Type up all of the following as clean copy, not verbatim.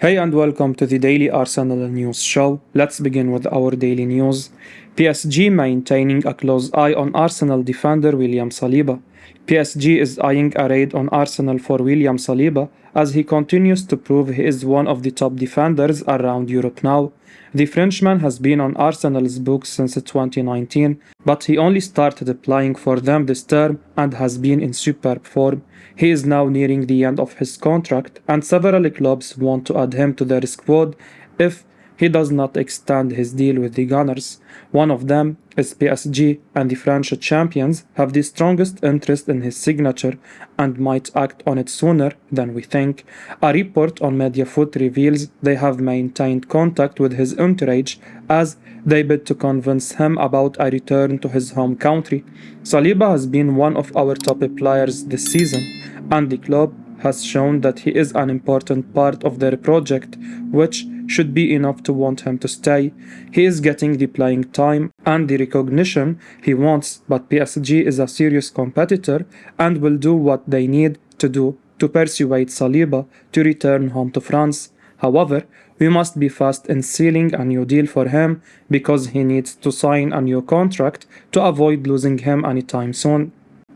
Hey and welcome to the Daily Arsenal News Show. Let's begin with our daily news. PSG maintaining a close eye on Arsenal defender William Saliba. PSG is eyeing a raid on Arsenal for William Saliba as he continues to prove he is one of the top defenders around Europe now. The Frenchman has been on Arsenal's books since 2019, but he only started playing for them this term and has been in superb form. He is now nearing the end of his contract, and several clubs want to add him to their squad if he does not extend his deal with the Gunners. One of them is PSG, and the French champions have the strongest interest in his signature and might act on it sooner than we think. A report on Mediafoot reveals they have maintained contact with his entourage as they bid to convince him about a return to his home country. Saliba has been one of our top players this season, and the club has shown that he is an important part of their project, which should be enough to want him to stay. He is getting the playing time and the recognition he wants, but PSG is a serious competitor and will do what they need to do to persuade Saliba to return home to France. However, we must be fast in sealing a new deal for him because he needs to sign a new contract to avoid losing him anytime soon.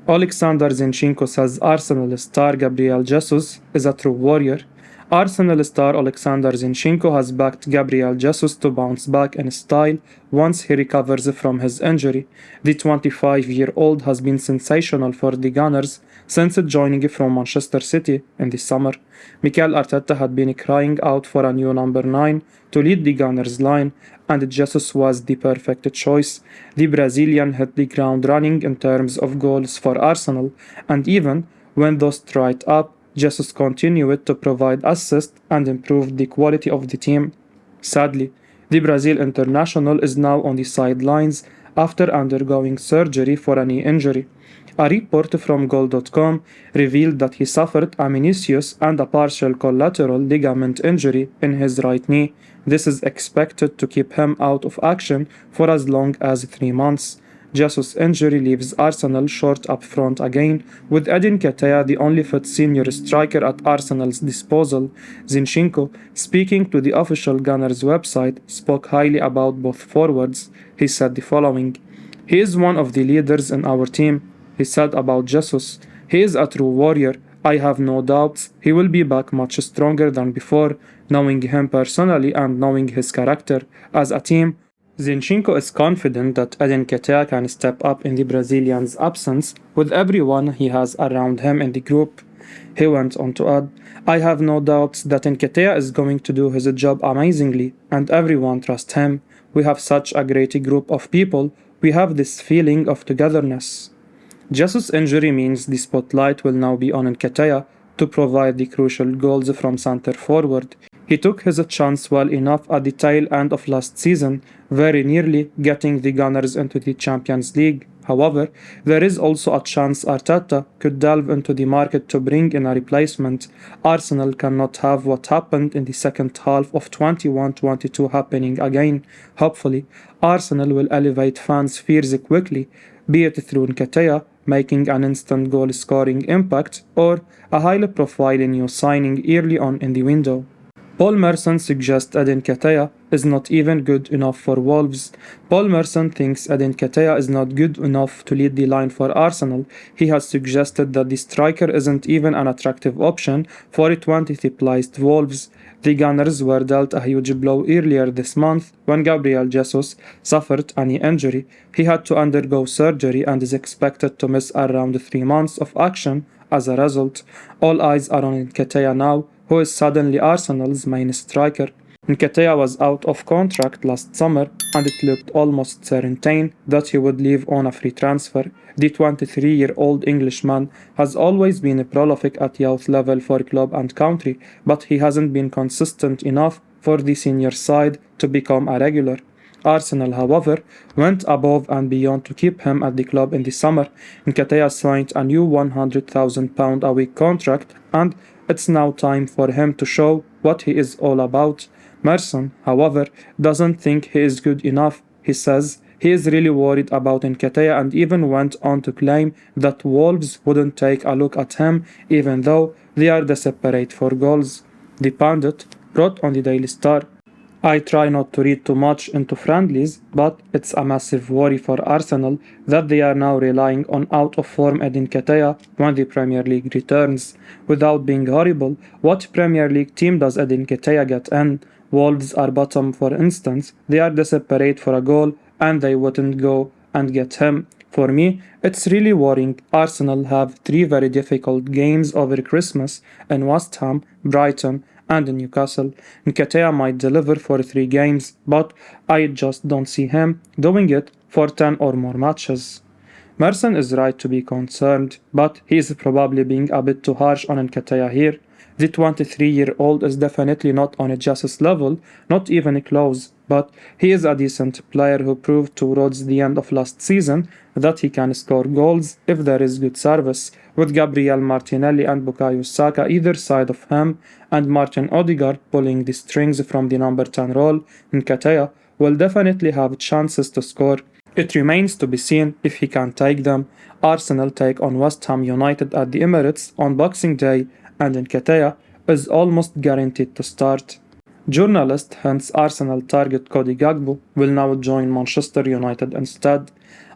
Oleksandr Zinchenko says Arsenal star Gabriel Jesus is a true warrior. Arsenal star Oleksandr Zinchenko has backed Gabriel Jesus to bounce back in style once he recovers from his injury. The 25-year-old has been sensational for the Gunners since joining from Manchester City in the summer. Mikel Arteta had been crying out for a new number 9 to lead the Gunners line, and Jesus was the perfect choice. The Brazilian hit the ground running in terms of goals for Arsenal, and even when those dried up, Jesus continued to provide assists and improve the quality of the team. Sadly, the Brazil international is now on the sidelines after undergoing surgery for a knee injury. A report from Goal.com revealed that he suffered a meniscus and a partial collateral ligament injury in his right knee. This is expected to keep him out of action for as long as 3 months. Jesus' injury leaves Arsenal short up front again, with Eddie Nketiah the only fit senior striker at Arsenal's disposal. Zinchenko, speaking to the official Gunners website, spoke highly about both forwards. He said the following: "He is one of the leaders in our team," he said about Jesus. "He is a true warrior. I have no doubts he will be back much stronger than before, knowing him personally and knowing his character. As a team, Zinchenko is confident that Eddie Nketiah can step up in the Brazilian's absence with everyone he has around him in the group." He went on to add, "I have no doubts that Nketiah is going to do his job amazingly, and everyone trusts him. We have such a great group of people. We have this feeling of togetherness." Jesus' injury means the spotlight will now be on Nketiah to provide the crucial goals from center forward. He took his chance well enough at the tail end of last season, very nearly getting the Gunners into the Champions League. However, there is also a chance Arteta could delve into the market to bring in a replacement. Arsenal cannot have what happened in the second half of 21-22 happening again. Hopefully, Arsenal will elevate fans' fears quickly, be it through Nketiah making an instant goal-scoring impact or a highly-profile new signing early on in the window. Paul Merson suggests Eddie Nketiah is not even good enough for Wolves. Paul Merson thinks Eddie Nketiah is not good enough to lead the line for Arsenal. He has suggested that the striker isn't even an attractive option for 20th placed Wolves. The Gunners were dealt a huge blow earlier this month when Gabriel Jesus suffered a knee injury. He had to undergo surgery and is expected to miss around 3 months of action as a result. All eyes are on Nketiah now, who is suddenly Arsenal's main striker. Nketiah was out of contract last summer, and it looked almost certain that he would leave on a free transfer. The 23-year-old Englishman has always been prolific at youth level for club and country, but he hasn't been consistent enough for the senior side to become a regular. Arsenal, however, went above and beyond to keep him at the club in the summer. Nketiah signed a new £100,000 a week contract, and it's now time for him to show what he is all about. Merson, however, doesn't think he is good enough. He says he is really worried about Nketiah and even went on to claim that Wolves wouldn't take a look at him even though they are desperate for goals. The pundit wrote on the Daily Star. I try not to read too much into friendlies, but it's a massive worry for Arsenal that they are now relying on out-of-form Eddie Nketiah when the Premier League returns. Without being horrible, what Premier League team does Eddie Nketiah get in? Wolves are bottom, for instance. They are desperate for a goal, and they wouldn't go and get him. For me, it's really worrying. Arsenal have 3 very difficult games over Christmas in West Ham, Brighton, and Newcastle. Nketiah might deliver for 3 games, but I just don't see him doing it for 10 or more matches. Merson is right to be concerned, but he is probably being a bit too harsh on Nketiah here. The 23-year-old is definitely not on a Jesus level, not even close, but he is a decent player who proved towards the end of last season that he can score goals if there is good service, with Gabriel Martinelli and Bukayo Saka either side of him and Martin Odegaard pulling the strings from the number 10 role. Nketiah will definitely have chances to score. It remains to be seen if he can take them. Arsenal take on West Ham United at the Emirates on Boxing Day, and Nketiah is almost guaranteed to start. Journalist hence Arsenal target Cody Garbo will now join Manchester United instead.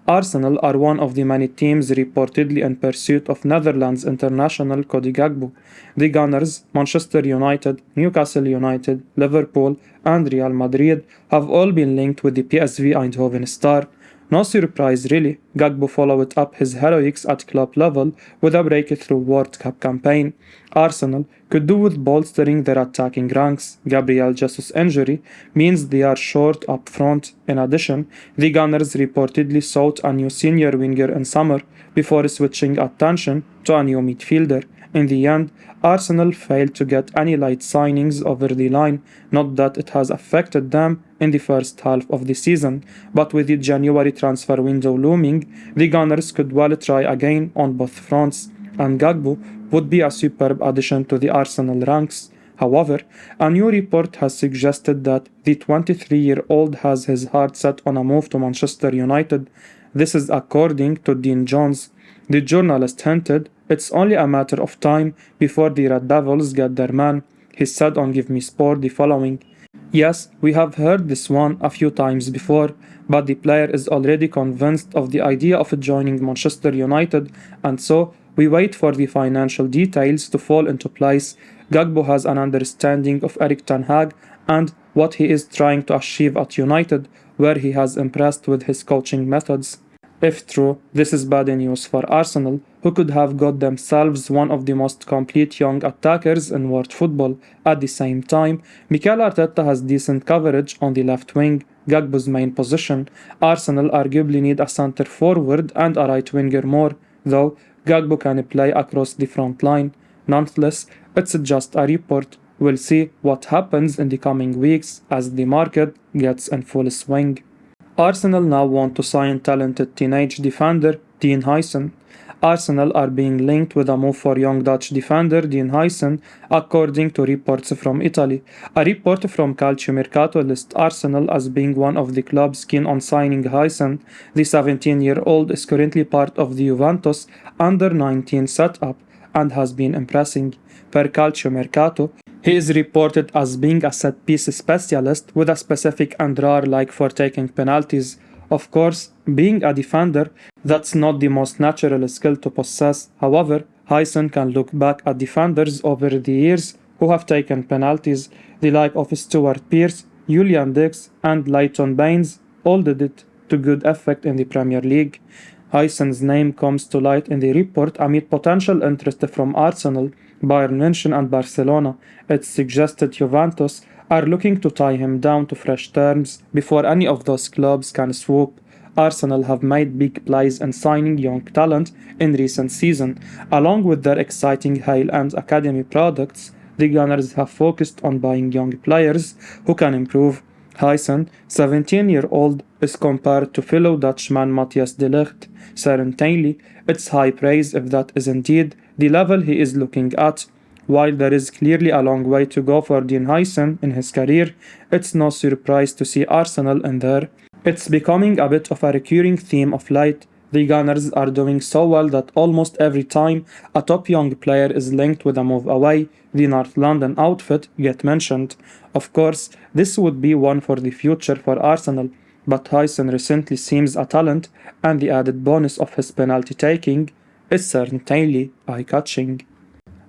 Arsenal are one of the many teams reportedly in pursuit of Netherlands international Cody Garbo. The Gunners, Manchester United, Newcastle United, Liverpool, and Real Madrid have all been linked with the PSV Eindhoven star. No surprise really, Garbo followed up his heroics at club level with a breakthrough World Cup campaign. Arsenal could do with bolstering their attacking ranks. Gabriel Jesus' injury means they are short up front. In addition, the Gunners reportedly sought a new senior winger in summer before switching attention to a new midfielder. In the end, Arsenal failed to get any late signings over the line, not that it has affected them in the first half of the season, but with the January transfer window looming, the Gunners could well try again on both fronts, and Garbo would be a superb addition to the Arsenal ranks. However, a new report has suggested that the 23-year-old has his heart set on a move to Manchester United. This is according to Dean Jones. The journalist hinted it's only a matter of time before the Red Devils get their man. He said on Give Me Sport the following: "Yes, we have heard this one a few times before, but the player is already convinced of the idea of joining Manchester United, and so we wait for the financial details to fall into place." Garbo has an understanding of Erik ten Hag and what he is trying to achieve at United, where he has impressed with his coaching methods. If true, this is bad news for Arsenal, who could have got themselves one of the most complete young attackers in world football. At the same time, Mikel Arteta has decent coverage on the left wing, Garbo's main position. Arsenal arguably need a centre forward and a right winger more, though Garbo can play across the front line. Nonetheless, it's just a report. We'll see what happens in the coming weeks as the market gets in full swing. Arsenal now want to sign talented teenage defender Dean Huijsen. Arsenal are being linked with a move for young Dutch defender Dean Huijsen, according to reports from Italy. A report from Calciomercato lists Arsenal as being one of the clubs keen on signing Huijsen. The 17-year-old is currently part of the Juventus under-19 setup and has been impressing. Per Calciomercato, he is reported as being a set-piece specialist with a specific and rare like for taking penalties. Of course, being a defender, that's not the most natural skill to possess. However, Huijsen can look back at defenders over the years who have taken penalties. The like of Stuart Pearce, Julian Dix, and Leighton Baines all did it to good effect in the Premier League. Huijsen's name comes to light in the report amid potential interest from Arsenal, Bayern München and Barcelona. It's suggested Juventus are looking to tie him down to fresh terms before any of those clubs can swoop. Arsenal have made big plays in signing young talent in recent season. Along with their exciting high-end academy products, the Gunners have focused on buying young players who can improve. Huijsen, 17-year-old, is compared to fellow Dutchman Matthias de Ligt. Certainly, it's high praise if that is indeed the level he is looking at. While there is clearly a long way to go for Dean Huijsen in his career, it's no surprise to see Arsenal in there. It's becoming a bit of a recurring theme of late. The Gunners are doing so well that almost every time a top young player is linked with a move away, the North London outfit get mentioned. Of course, this would be one for the future for Arsenal, but Hyson recently seems a talent, and the added bonus of his penalty taking is certainly eye-catching.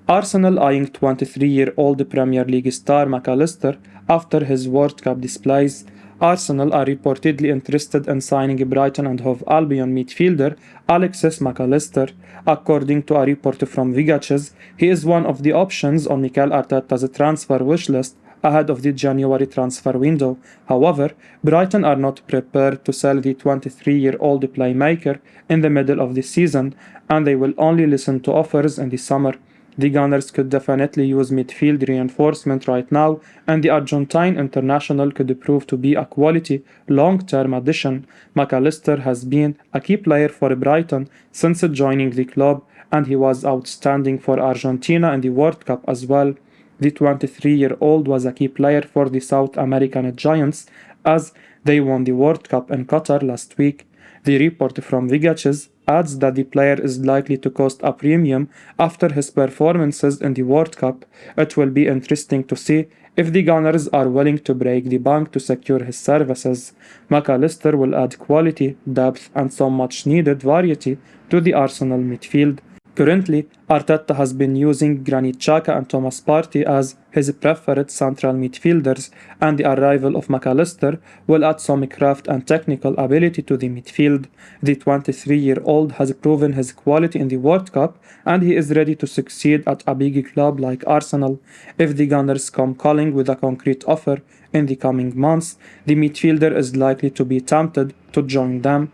Arsenal eyeing 23-year-old Premier League star McAllister after his World Cup displays. Arsenal are reportedly interested in signing Brighton and Hove Albion midfielder Alexis McAllister. According to a report from Vigaches, he is one of the options on Mikel Arteta's transfer wish list ahead of the January transfer window. However, Brighton are not prepared to sell the 23-year-old playmaker in the middle of the season, and they will only listen to offers in the summer. The Gunners could definitely use midfield reinforcement right now, and the Argentine international could prove to be a quality, long-term addition. McAllister has been a key player for Brighton since joining the club, and he was outstanding for Argentina in the World Cup as well. The 23-year-old was a key player for the South American Giants as they won the World Cup in Qatar last week. The report from Vigaches adds that the player is likely to cost a premium after his performances in the World Cup. It will be interesting to see if the Gunners are willing to break the bank to secure his services. McAllister will add quality, depth, and some much needed variety to the Arsenal midfield. Currently, Arteta has been using Granit Xhaka and Thomas Partey as his preferred central midfielders, and the arrival of McAllister will add some craft and technical ability to the midfield. The 23-year-old has proven his quality in the World Cup, and he is ready to succeed at a big club like Arsenal. If the Gunners come calling with a concrete offer in the coming months, the midfielder is likely to be tempted to join them.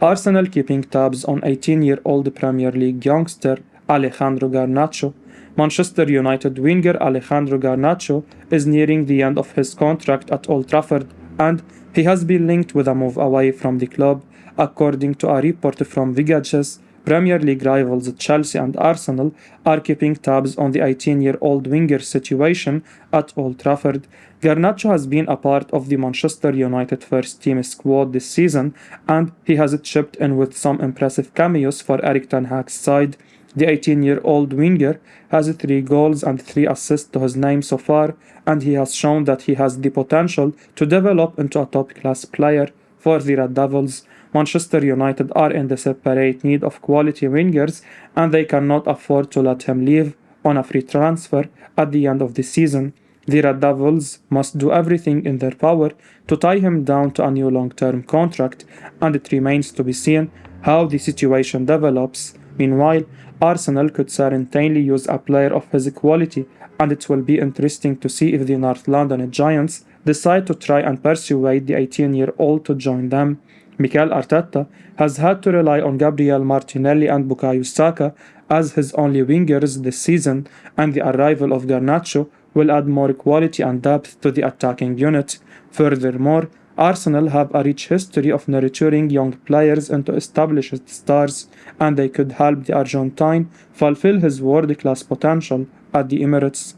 Arsenal keeping tabs on 18-year-old Premier League youngster Alejandro Garnacho. Manchester United winger Alejandro Garnacho is nearing the end of his contract at Old Trafford, and he has been linked with a move away from the club. According to a report from Vigaches, Premier League rivals Chelsea and Arsenal are keeping tabs on the 18-year-old winger's situation at Old Trafford. Garnacho has been a part of the Manchester United first-team squad this season, and he has chipped in with some impressive cameos for Erik ten Hag's side. The 18-year-old winger has 3 goals and 3 assists to his name so far, and he has shown that he has the potential to develop into a top-class player for the Red Devils. Manchester United are in desperate need of quality wingers, and they cannot afford to let him leave on a free transfer at the end of the season. The Red Devils must do everything in their power to tie him down to a new long-term contract, and it remains to be seen how the situation develops. Meanwhile, Arsenal could certainly use a player of his quality, and it will be interesting to see if the North London Giants decide to try and persuade the 18-year-old to join them. Mikel Arteta has had to rely on Gabriel Martinelli and Bukayo Saka as his only wingers this season, and the arrival of Garnacho will add more quality and depth to the attacking unit. Furthermore, Arsenal have a rich history of nurturing young players into established stars, and they could help the Argentine fulfill his world-class potential at the Emirates.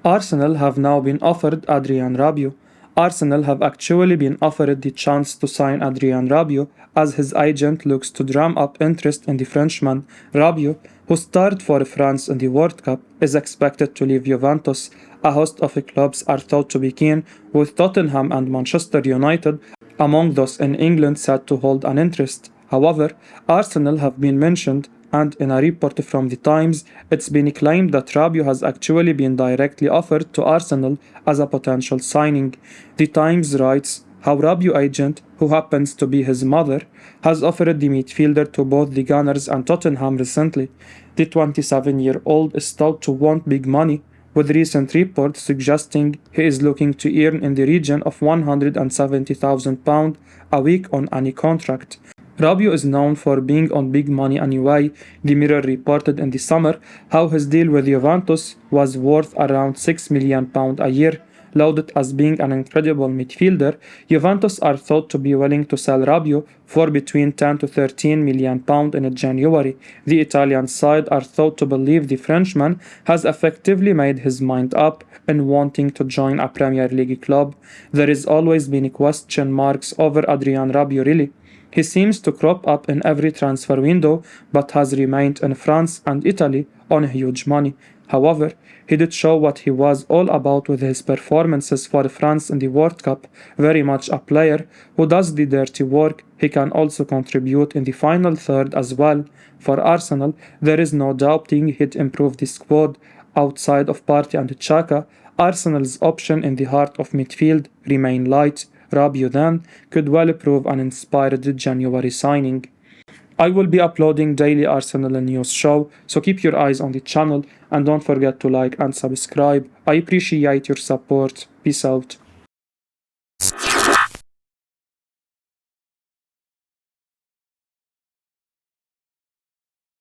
Arsenal have now been offered Adrien Rabiot. Arsenal have actually been offered the chance to sign Adrien Rabiot as his agent looks to drum up interest in the Frenchman. Rabiot, who starred for France in the World Cup, is expected to leave Juventus. A host of clubs are thought to be keen, with Tottenham and Manchester United among those in England said to hold an interest. However, Arsenal have been mentioned, and in a report from The Times, it's been claimed that Rabiot has actually been directly offered to Arsenal as a potential signing. The Times writes how Rabiot agent, who happens to be his mother, has offered the midfielder to both the Gunners and Tottenham recently. The 27-year-old is thought to want big money, with recent reports suggesting he is looking to earn in the region of £170,000 a week on any contract. Rabiot is known for being on big money anyway. The Mirror reported in the summer how his deal with Juventus was worth around £6 million a year. Lauded as being an incredible midfielder, Juventus are thought to be willing to sell Rabiot for between £10 to £13 million in January. The Italian side are thought to believe the Frenchman has effectively made his mind up in wanting to join a Premier League club. There has always been question marks over Adrien Rabiot really. He seems to crop up in every transfer window but has remained in France and Italy on huge money. However, he did show what he was all about with his performances for France in the World Cup, very much a player who does the dirty work. He can also contribute in the final third as well. For Arsenal, there is no doubting he'd improve the squad. Outside of Partey and Xhaka, Arsenal's option in the heart of midfield remain light. Adan could well prove an inspired January signing. I will be uploading daily Arsenal news show, so keep your eyes on the channel and don't forget to like and subscribe. I appreciate your support. Peace out.